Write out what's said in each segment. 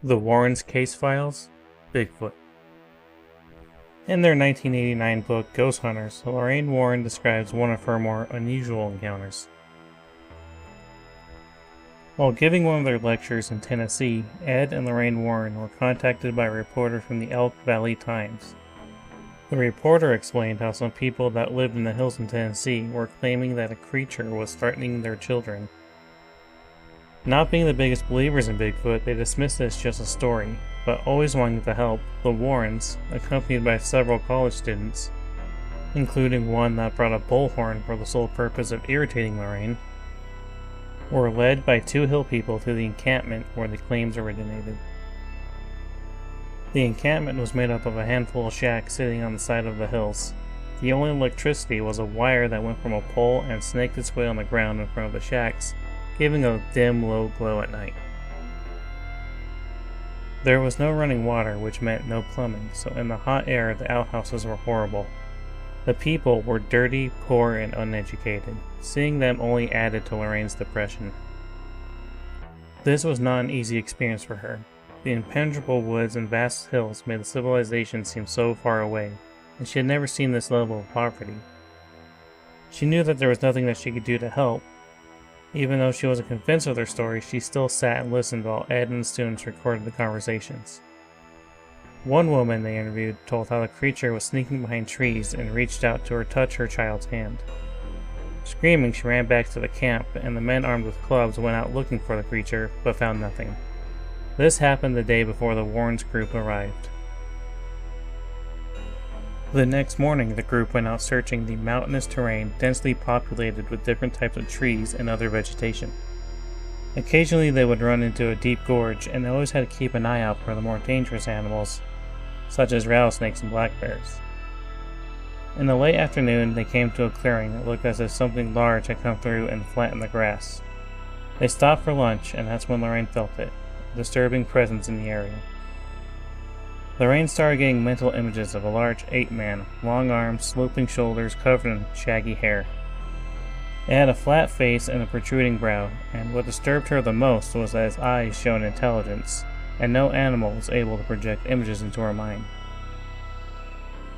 The Warrens Case Files, Bigfoot. In their 1989 book Ghost Hunters, Lorraine Warren describes one of her more unusual encounters. While giving one of their lectures in Tennessee, Ed and Lorraine Warren were contacted by a reporter from the Elk Valley Times. The reporter explained how some people that lived in the hills in Tennessee were claiming that a creature was threatening their children. Not being the biggest believers in Bigfoot, they dismissed it as just a story, but always wanting to help, the Warrens, accompanied by several college students, including one that brought a bullhorn for the sole purpose of irritating Lorraine, were led by two hill people to the encampment where the claims originated. The encampment was made up of a handful of shacks sitting on the side of the hills. The only electricity was a wire that went from a pole and snaked its way on the ground in front of the shacks, giving a dim, low glow at night. There was no running water, which meant no plumbing, so in the hot air the outhouses were horrible. The people were dirty, poor, and uneducated. Seeing them only added to Lorraine's depression. This was not an easy experience for her. The impenetrable woods and vast hills made the civilization seem so far away, and she had never seen this level of poverty. She knew that there was nothing that she could do to help. Even though she wasn't convinced of their story, she still sat and listened while Ed and the students recorded the conversations. One woman they interviewed told how the creature was sneaking behind trees and reached out to touch her child's hand. Screaming, she ran back to the camp, and the men armed with clubs went out looking for the creature, but found nothing. This happened the day before the Warrens group arrived. The next morning, the group went out searching the mountainous terrain densely populated with different types of trees and other vegetation. Occasionally they would run into a deep gorge, and they always had to keep an eye out for the more dangerous animals, such as rattlesnakes and black bears. In the late afternoon, they came to a clearing that looked as if something large had come through and flattened the grass. They stopped for lunch, and that's when Lorraine felt it, a disturbing presence in the area. Lorraine started getting mental images of a large ape-man, long arms, sloping shoulders, covered in shaggy hair. It had a flat face and a protruding brow, and what disturbed her the most was that its eyes showed intelligence, and no animal was able to project images into her mind.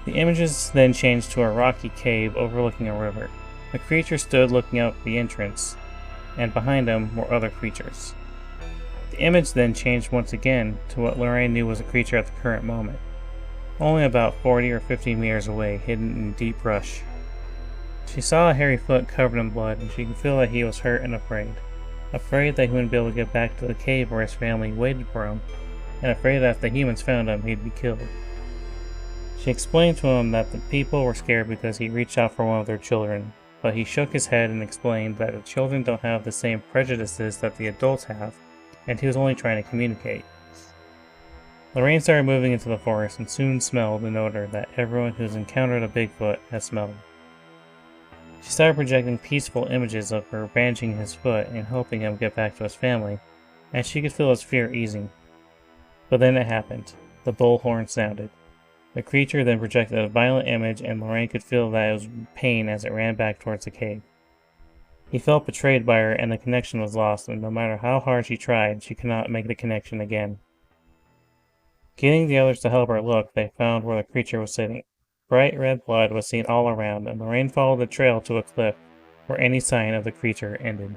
The images then changed to a rocky cave overlooking a river. The creature stood looking out the entrance, and behind him were other creatures. The image then changed once again to what Lorraine knew was a creature at the current moment, only about 40 or 50 meters away, hidden in deep brush. She saw a hairy foot covered in blood, and she could feel that he was hurt and afraid that he wouldn't be able to get back to the cave where his family waited for him, and afraid that if the humans found him, he'd be killed. She explained to him that the people were scared because he reached out for one of their children, but he shook his head and explained that the children don't have the same prejudices that the adults have, and he was only trying to communicate. Lorraine started moving into the forest and soon smelled an odor that everyone who's encountered a Bigfoot has smelled. She started projecting peaceful images of her bandaging his foot and helping him get back to his family, and she could feel his fear easing. But then it happened. The bullhorn sounded. The creature then projected a violent image, and Lorraine could feel that it was pain as it ran back towards the cave. He felt betrayed by her, and the connection was lost, and no matter how hard she tried, she could not make the connection again. Getting the others to help her look, they found where the creature was sitting. Bright red blood was seen all around, and Lorraine followed the trail to a cliff where any sign of the creature ended.